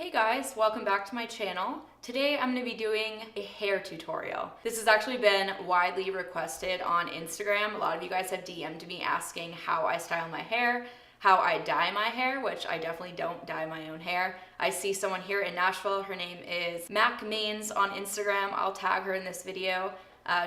Hey guys, welcome back to my channel. Today I'm going to be doing a hair tutorial. This has actually been widely requested on Instagram. A lot of you guys have DM'd me asking how I style my hair, how I dye my hair, which I definitely don't dye my own hair. I see someone here in Nashville, her name is Mac Mains on Instagram. I'll tag her in this video.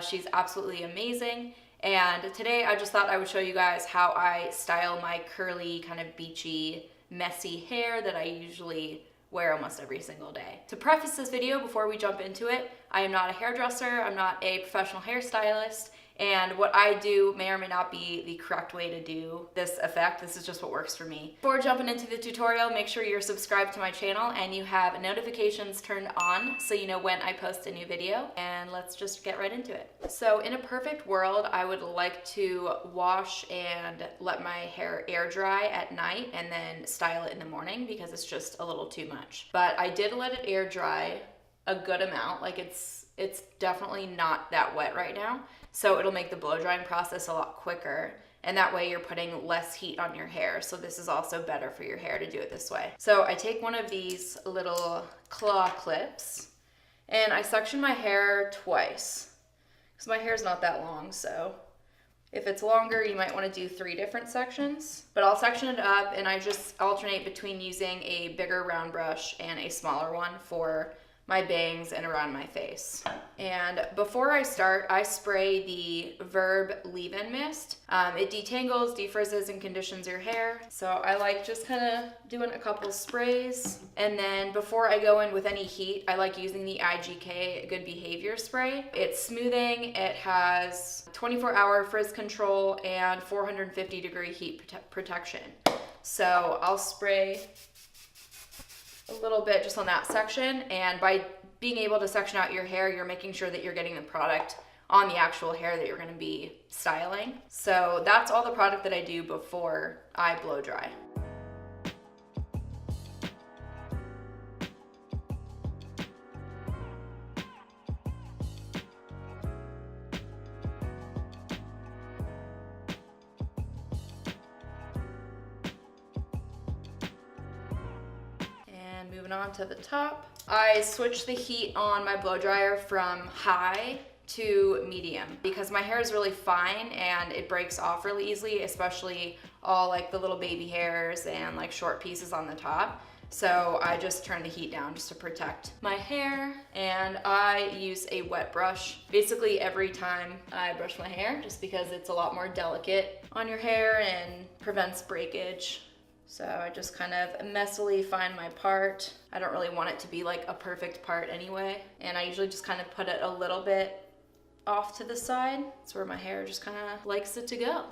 She's absolutely amazing. And today I just thought I would show you guys how I style my curly, kind of beachy, messy hair that I usually wear almost every single day. To preface this video before we jump into it, I am not a hairdresser, I'm not a professional hairstylist, and what I do may or may not be the correct way to do this effect. This is just what works for me. Before jumping into the tutorial, make sure you're subscribed to my channel and you have notifications turned on so you know when I post a new video, and let's just get right into it. So in a perfect world, I would like to wash and let my hair air dry at night and then style it in the morning because it's just a little too much. But I did let it air dry a good amount. Like it's definitely not that wet right now. So it'll make the blow drying process a lot quicker. And that way you're putting less heat on your hair. So this is also better for your hair to do it this way. So I take one of these little claw clips and I section my hair twice because my hair's not that long. So if it's longer, you might want to do 3 different sections, but I'll section it up and I just alternate between using a bigger round brush and a smaller one for my bangs and around my face. And before I start, I spray the Verb leave-in mist. It detangles, defrizzes, and conditions your hair. So I like just kind of doing a couple sprays. And then before I go in with any heat, I like using the IGK Good Behavior Spray. It's smoothing, it has 24-hour frizz control, and 450-degree heat protection. So I'll spray a little bit just on that section, and by being able to section out your hair, you're making sure that you're getting the product on the actual hair that you're going to be styling. So that's all the product that I do before I blow dry. Moving on to the top, I switch the heat on my blow dryer from high to medium because my hair is really fine and it breaks off really easily, especially all like the little baby hairs and like short pieces on the top. So I just turn the heat down just to protect my hair, and I use a wet brush basically every time I brush my hair just because it's a lot more delicate on your hair and prevents breakage. So I just kind of messily find my part. I don't really want it to be like a perfect part anyway. And I usually just kind of put it a little bit off to the side. That's where my hair just kind of likes it to go.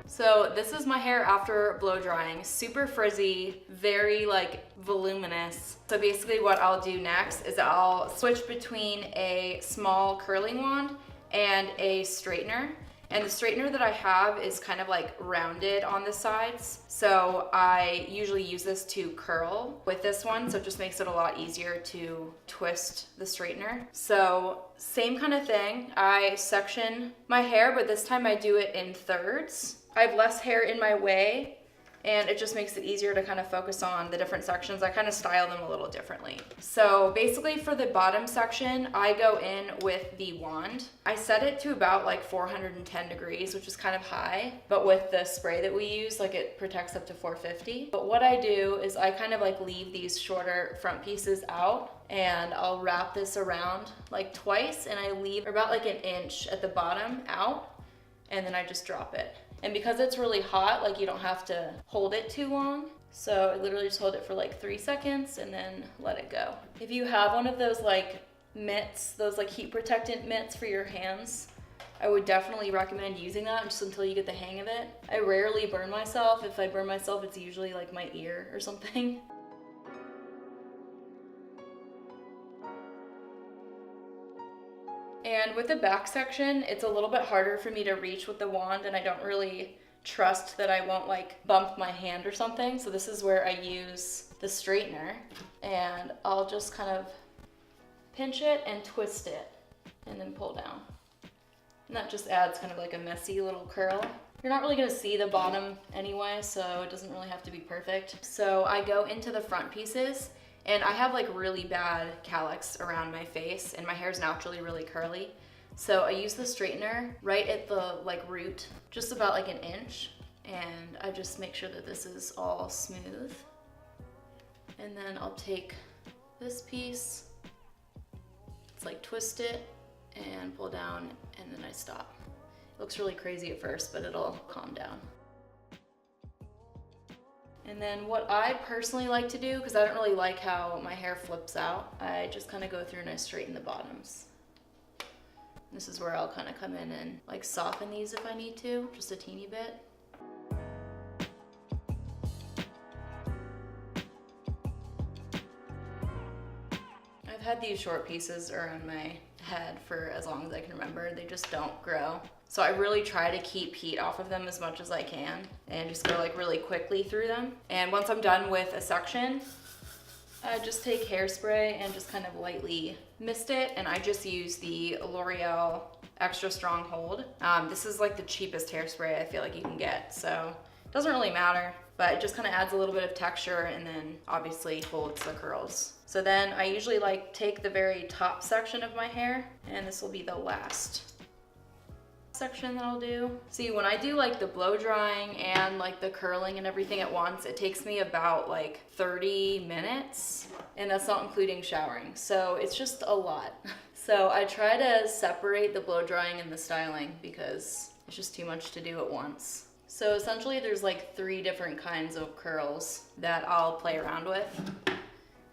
So this is my hair after blow drying, super frizzy, very like voluminous. So basically what I'll do next is I'll switch between a small curling wand and a straightener. And the straightener that I have is kind of like rounded on the sides. So I usually use this to curl with this one. So it just makes it a lot easier to twist the straightener. So same kind of thing. I section my hair, but this time I do it in thirds. I have less hair in my way, and it just makes it easier to kind of focus on the different sections. I kind of style them a little differently. So basically for the bottom section, I go in with the wand. I set it to about like 410 degrees, which is kind of high, but with the spray that we use, like it protects up to 450. But what I do is I kind of like leave these shorter front pieces out, and I'll wrap this around like twice, and I leave about like an inch at the bottom out, and then I just drop it. And because it's really hot, like you don't have to hold it too long. So I literally just hold it for like 3 seconds and then let it go. If you have one of those like mitts, those like heat protectant mitts for your hands, I would definitely recommend using that just until you get the hang of it. I rarely burn myself. If I burn myself, it's usually like my ear or something. And with the back section, it's a little bit harder for me to reach with the wand, and I don't really trust that I won't like bump my hand or something. So this is where I use the straightener, and I'll just kind of pinch it and twist it and then pull down. And that just adds kind of like a messy little curl. You're not really gonna see the bottom anyway, so it doesn't really have to be perfect. So I go into the front pieces, and I have like really bad calyx around my face, and my hair is naturally really curly. So I use the straightener right at the like root, just about like an inch, and I just make sure that this is all smooth. And then I'll take this piece, it's like twist it and pull down, and then I stop. It looks really crazy at first, but it'll calm down. And then what I personally like to do, because I don't really like how my hair flips out, I just kind of go through and I straighten the bottoms. This is where I'll kind of come in and like soften these if I need to, just a teeny bit. I've had these short pieces around my head for as long as I can remember. They just don't grow. So I really try to keep heat off of them as much as I can and just go like really quickly through them. And once I'm done with a section, I just take hairspray and just kind of lightly mist it, and I just use the L'Oreal Extra Strong Hold. This is like the cheapest hairspray I feel like you can get, so it doesn't really matter, but it just kind of adds a little bit of texture and then obviously holds the curls. So then I usually like take the very top section of my hair, and this will be the last section that I'll do. See, when I do like the blow drying and like the curling and everything at once, it takes me about like 30 minutes, and that's not including showering. So it's just a lot. So I try to separate the blow drying and the styling because it's just too much to do at once. So essentially there's like 3 different kinds of curls that I'll play around with.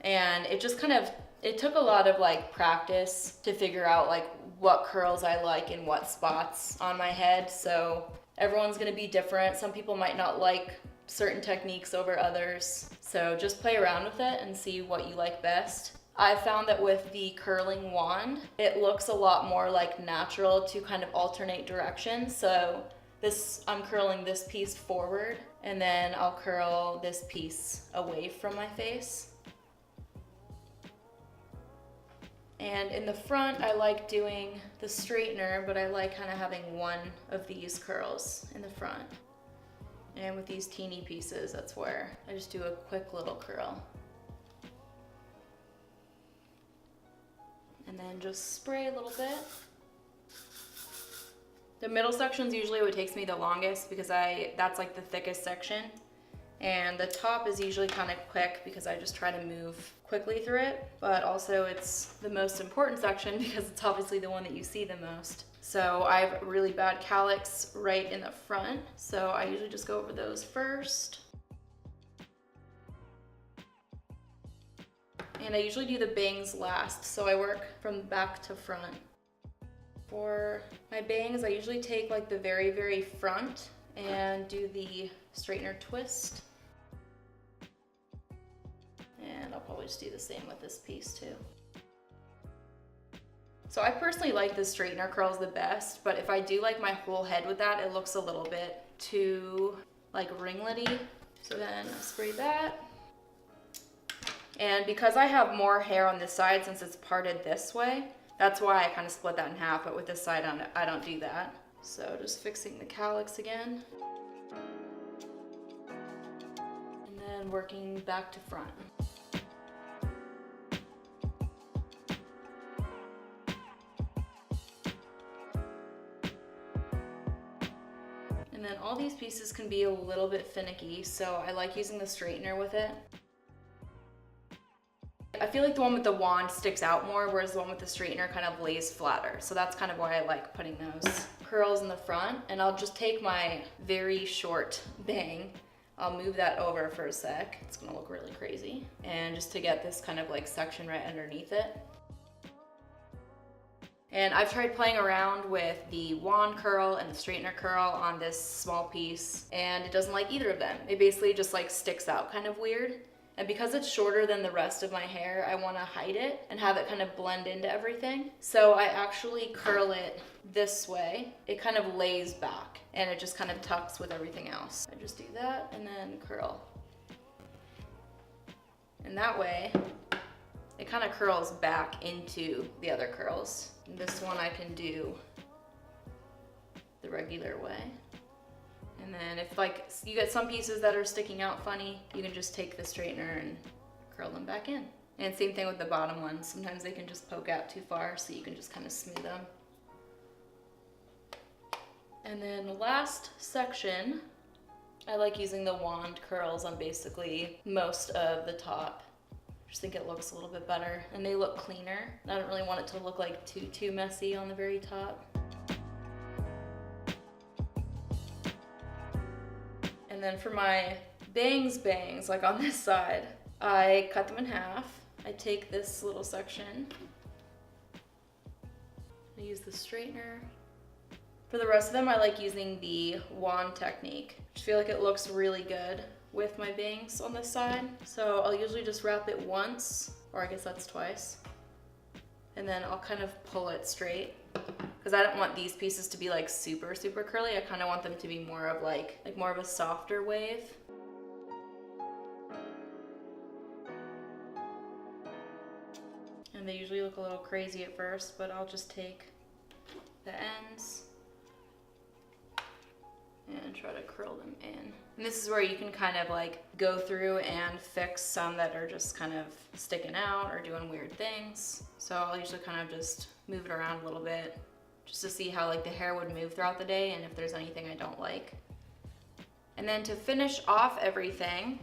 And it just kind of, it took a lot of like practice to figure out like what curls I like in what spots on my head. So everyone's gonna be different. Some people might not like certain techniques over others. So just play around with it and see what you like best. I found that with the curling wand, it looks a lot more like natural to kind of alternate directions. So this, I'm curling this piece forward, and then I'll curl this piece away from my face. And in the front, I like doing the straightener, but I like kind of having one of these curls in the front. And with these teeny pieces, that's where I just do a quick little curl. And then just spray a little bit. The middle section is usually what takes me the longest because that's like the thickest section. And the top is usually kind of quick because I just try to move quickly through it, but also it's the most important section because it's obviously the one that you see the most. So I have really bad calyx right in the front, so I usually just go over those first. And I usually do the bangs last, so I work from back to front. For my bangs, I usually take like the very, very front and do the straightener twist. And I'll probably just do the same with this piece too. So I personally like the straightener curls the best, but if I do like my whole head with that, it looks a little bit too like ringlety. So then I spray that. And because I have more hair on this side since it's parted this way, that's why I kind of split that in half, but with this side I don't do that. So just fixing the calyx again. And then working back to front. And then all these pieces can be a little bit finicky, so I like using the straightener with it. I feel like the one with the wand sticks out more, whereas the one with the straightener kind of lays flatter. So that's kind of why I like putting those curls in the front. And I'll just take my very short bang, I'll move that over for a sec. It's gonna look really crazy. And just to get this kind of like section right underneath it. And I've tried playing around with the wand curl and the straightener curl on this small piece, and it doesn't like either of them. It basically just like sticks out kind of weird. And because it's shorter than the rest of my hair, I want to hide it and have it kind of blend into everything. So I actually curl it this way. It kind of lays back and it just kind of tucks with everything else. I just do that and then curl. And that way, it kind of curls back into the other curls. And this one I can do the regular way. And then if like you get some pieces that are sticking out funny, you can just take the straightener and curl them back in. And same thing with the bottom ones. Sometimes they can just poke out too far, so you can just kind of smooth them. And then the last section, I like using the wand curls on basically most of the top. Just think it looks a little bit better and they look cleaner. I don't really want it to look like too messy on the very top. And then for my bangs, like on this side, I cut them in half. I take this little section. I use the straightener. For the rest of them, I like using the wand technique. I just feel like it looks really good with my bangs on this side. So I'll usually just wrap it once, or I guess that's twice. And then I'll kind of pull it straight, because I don't want these pieces to be like super curly. I kind of want them to be more of like more of a softer wave. And they usually look a little crazy at first, but I'll just take the ends and try to curl them in. And this is where you can kind of like go through and fix some that are just kind of sticking out or doing weird things. So I'll usually kind of just move it around a little bit just to see how like the hair would move throughout the day and if there's anything I don't like. And then to finish off everything,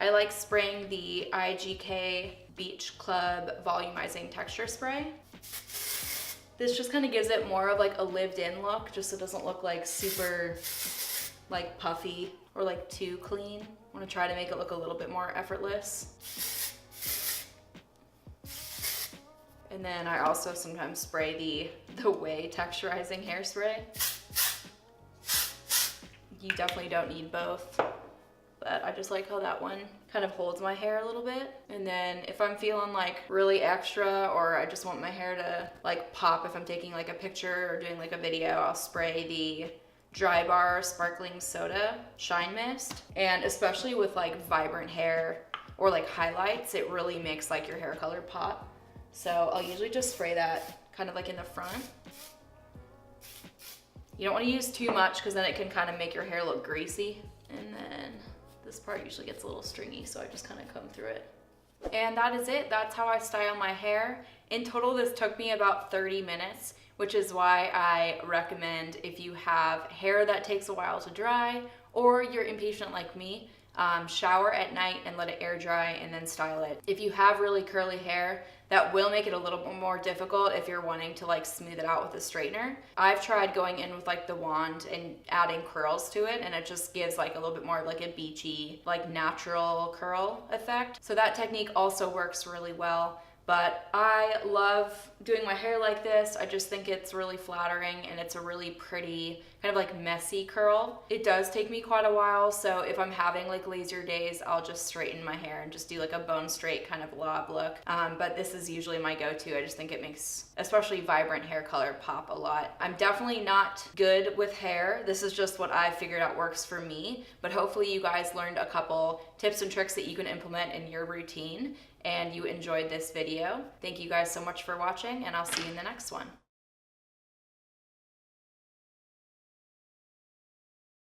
I like spraying the IGK Beach Club Volumizing Texture Spray. This just kind of gives it more of like a lived-in look, just so it doesn't look like super like puffy or like too clean. I want to try to make it look a little bit more effortless. And then I also sometimes spray the Way texturizing hairspray. You definitely don't need both, but I just like how that one kind of holds my hair a little bit. And then if I'm feeling like really extra, or I just want my hair to like pop if I'm taking like a picture or doing like a video, I'll spray the Dry Bar Sparkling Soda Shine Mist. And especially with like vibrant hair or like highlights, it really makes like your hair color pop. So I'll usually just spray that kind of like in the front. You don't want to use too much because then it can kind of make your hair look greasy. And then this part usually gets a little stringy, so I just kind of comb through it. And that is it. That's how I style my hair. In total, this took me about 30 minutes, which is why I recommend, if you have hair that takes a while to dry or you're impatient like me, shower at night and let it air dry and then style it. If you have really curly hair, that will make it a little bit more difficult if you're wanting to like smooth it out with a straightener. I've tried going in with like the wand and adding curls to it, and it just gives like a little bit more of like a beachy, like natural curl effect. So that technique also works really well. But I love doing my hair like this. I just think it's really flattering and it's a really pretty, kind of like messy curl. It does take me quite a while, so if I'm having like lazier days, I'll just straighten my hair and just do like a bone straight kind of lob look. But this is usually my go-to. I just think it makes, especially vibrant hair color, pop a lot. I'm definitely not good with hair. This is just what I've figured out works for me, but hopefully you guys learned a couple tips and tricks that you can implement in your routine and you enjoyed this video. Thank you guys so much for watching, and I'll see you in the next one.